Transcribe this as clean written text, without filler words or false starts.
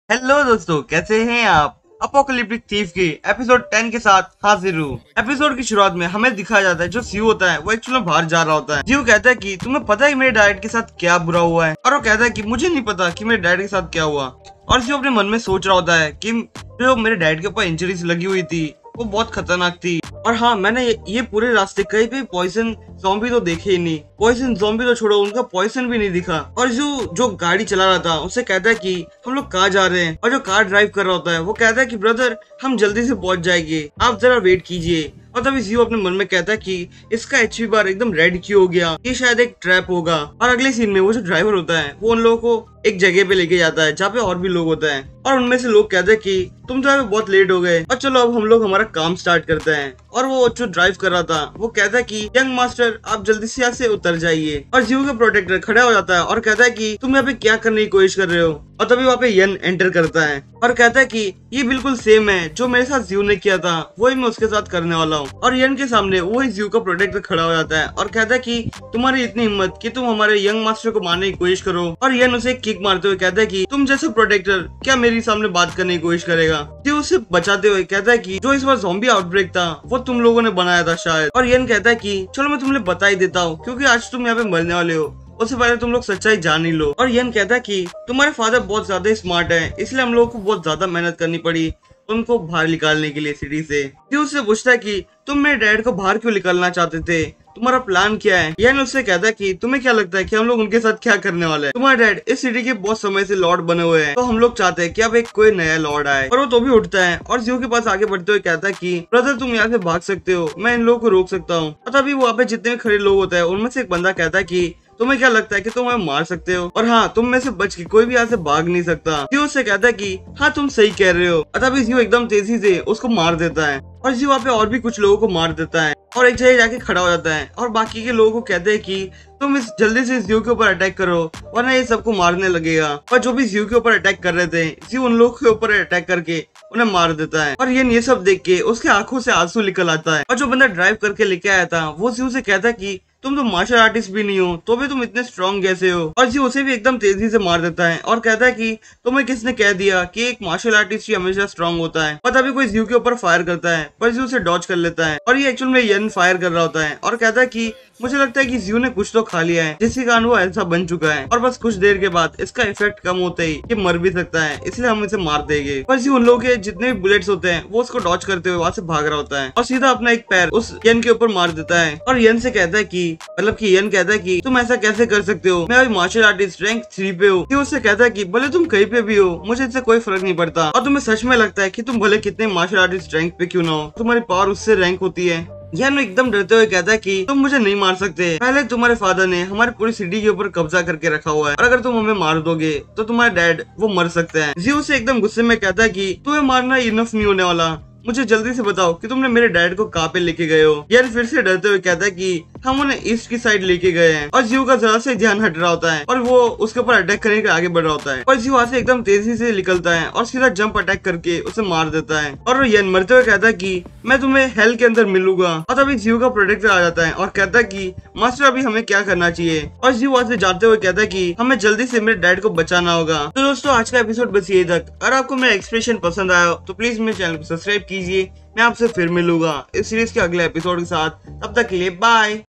Hello दोस्तों, कैसे हैं आप। अपोकलिप्टिक थीफ के एपिसोड 10 के साथ हाजिर हूँ। एपिसोड की शुरुआत में हमें दिखाया जाता है जो सीयू होता है वो एक्चुअली बाहर जा रहा होता है। सीयू कहता है कि तुम्हें पता है मेरे डैड के साथ क्या बुरा हुआ है, और वो कहता है कि मुझे नहीं पता कि मेरे डैड के साथ क्या हुआ। और सीयू अपने मन में सोच रहा होता है कि जो मेरे डैड के ऊपर इंजरीज लगी हुई थी वो बहुत खतरनाक थी। और हाँ, मैंने ये पूरे रास्ते कहीं पे पॉइजन ज़ॉम्बी तो देखे ही नहीं। पॉइजन ज़ॉम्बी तो छोड़ो, उनका पॉइजन भी नहीं दिखा। और जो गाड़ी चला रहा था उससे कहता है कि हम लोग कहाँ जा रहे हैं। और जो कार ड्राइव कर रहा होता है वो कहता है कि ब्रदर हम जल्दी से पहुंच जाएंगे, आप जरा वेट कीजिए। और तभी जियो अपने मन में कहता है कि इसका एचपी बार एकदम रेड क्यों हो गया, ये शायद एक ट्रैप होगा। और अगले सीन में वो जो ड्राइवर होता है वो उन लोगों को एक जगह पे लेके जाता है जहाँ पे और भी लोग होते हैं। और उनमें से लोग कहते हैं कि तुम तो बहुत लेट हो गए और चलो अब हम लोग हमारा काम स्टार्ट करते हैं। और वो जो ड्राइव कर रहा था वो कहता है कि यंग मास्टर आप जल्दी से यहाँ से उतर जाइए। और जियो का प्रोटेक्टर खड़ा हो जाता है और कहता है कि तुम यहाँ पे क्या करने की कोशिश कर रहे हो। और तभी वहाँ पे यन एंटर करता है और कहता है कि ये बिल्कुल सेम है जो मेरे साथ जियो ने किया था, वही मैं उसके साथ करने वाला हूँ। और यन के सामने वही जियो का प्रोटेक्टर खड़ा हो जाता है और कहता है कि तुम्हारी इतनी हिम्मत कि तुम हमारे यंग मास्टर को मारने की कोशिश करो। और यन उसे किक मारते हुए कहता है कि तुम जैसे प्रोटेक्टर क्या मेरे सामने बात करने की कोशिश करेगा। जियो उसे बचाते हुए कहता है कि जो इस बार ज़ॉम्बी आउटब्रेक था वो तुम लोगों ने बनाया था शायद। और यन कहता है कि चलो मैं तुम्हें बता ही देता हूँ, क्योंकि आज तुम यहाँ पे मरने वाले हो, उससे पहले तुम लोग सच्चाई जान ही लो। और यन कहता है कि तुम्हारे फादर बहुत ज्यादा स्मार्ट है, इसलिए हम लोगों को बहुत ज्यादा मेहनत करनी पड़ी उनको बाहर निकालने के लिए सिटी से। ये उससे पूछता है कि तुम मेरे डैड को बाहर क्यों निकालना चाहते थे, तुम्हारा प्लान क्या है। यन उससे कहता है कि तुम्हें क्या लगता है कि हम लोग उनके साथ क्या करने वाले हैं। तुम्हारा डैड इस सिटी के बहुत समय से लॉर्ड बने हुए हैं, तो हम लोग चाहते हैं कि अब एक कोई नया लॉर्ड आए। और वो तो भी उठता है और जियो के पास आगे बढ़ते हुए कहता है कि ब्रदर तुम यहाँ से भाग सकते हो, मैं इन लोगों को रोक सकता हूँ। और तभी वहाँ पे जितने भी खड़े लोग होते हैं उनमें से एक बंदा कहता है कि तुम्हें क्या लगता है कि तुम हमें मार सकते हो, और हाँ तुम में से बच के कोई भी यहाँ से भाग नहीं सकता। जियो उससे कहता है कि हाँ तुम सही कह रहे हो। तभी जियो एकदम तेजी से उसको मार देता है और जियो वहाँ पे और भी कुछ लोगों को मार देता है और एक जगह जाके खड़ा हो जाता है और बाकी के लोगों को कहते हैं कि तुम इस जल्दी से जियो के ऊपर अटैक करो वरना ये सबको मारने लगेगा। और जो भी जियो के ऊपर अटैक कर रहे थे, जियो उन लोगों के ऊपर अटैक करके उन्हें मार देता है। और ये सब देख के उसके आंखों से आंसू निकल आता है। और जो बंदा ड्राइव करके लेके आया था वो जियो से कहता है कि तुम तो मार्शल आर्टिस्ट भी नहीं हो, तो भी तुम इतने स्ट्रॉन्ग कैसे हो। और जी उसे भी एकदम तेजी से मार देता है और कहता है कि तुम्हें किसने कह दिया कि एक मार्शल आर्टिस्ट ही हमेशा स्ट्रॉन्ग होता है। और तभी कोई जियो के ऊपर फायर करता है पर जियो उसे डॉज कर लेता है और ये एक्चुअल में यन फायर कर रहा होता है और कहता है कि मुझे लगता है कि जियो ने कुछ तो खा लिया है जिसके कारण वो ऐसा बन चुका है और बस कुछ देर के बाद इसका इफेक्ट कम होते ही ये मर भी सकता है, इसलिए हम इसे मार देंगे। पर जियो उन लोगों के जितने भी बुलेट्स होते हैं वो उसको डॉज करते हुए वहां से भाग रहा होता है और सीधा अपना एक पैर उस यन के ऊपर मार देता है। और यन से कहता है कि मतलब कि यन कहता है कि तुम ऐसा कैसे कर सकते हो, मैं अभी मार्शल आर्टिस्ट रैंक 3 पे हूँ। जियो उससे कहता है कि भले तुम कहीं पे भी हो मुझे इससे कोई फर्क नहीं पड़ता, और तुम्हें सच में लगता है कि तुम भले कितने मार्शल आर्टिस्ट रैंक पे क्यों ना हो तुम्हारी पावर उससे रैंक होती है। यन एकदम डरते हुए कहता है कि तुम मुझे नहीं मार सकते, पहले तुम्हारे फादर ने हमारी पूरी सिटी के ऊपर कब्जा करके रखा हुआ है और अगर तुम हमें मार दोगे तो तुम्हारे डैड वो मर सकते हैं। जियो से एकदम गुस्से में कहता है कि तुम्हें मारना इनफ नहीं होने वाला, मुझे जल्दी से बताओ कि तुमने मेरे डैड को कहाँ पे लेके गए हो। यार फिर से डरते हुए कहता है कि हम उन्हें ईस्ट की साइड लेके गए हैं। और जियो का जरा से ध्यान हट रहा होता है और वो उसके ऊपर अटैक करने के आगे बढ़ रहा होता है, पर जियो वहाँ से एकदम तेजी से निकलता है और सीधा जंप अटैक करके उसे मार देता है। और वो यन मरते हुए कहता है कि मैं तुम्हें हेल के अंदर मिलूंगा। और तभी जियो का प्रोटेक्टर आ जाता है और कहता है कि मास्टर अभी हमें क्या करना चाहिए। और जियो वहाँ से जाते हुए कहता है कि हमें जल्दी से मेरे डैड को बचाना होगा। तो दोस्तों आज का एपिसोड बस यही तक। अगर आपको मेरा एक्सप्रेशन पसंद आया तो प्लीज मेरे चैनल को सब्सक्राइब कीजिए। मैं आपसे फिर मिलूंगा इस सीरीज के अगले एपिसोड के साथ, तब तक के लिए बाय।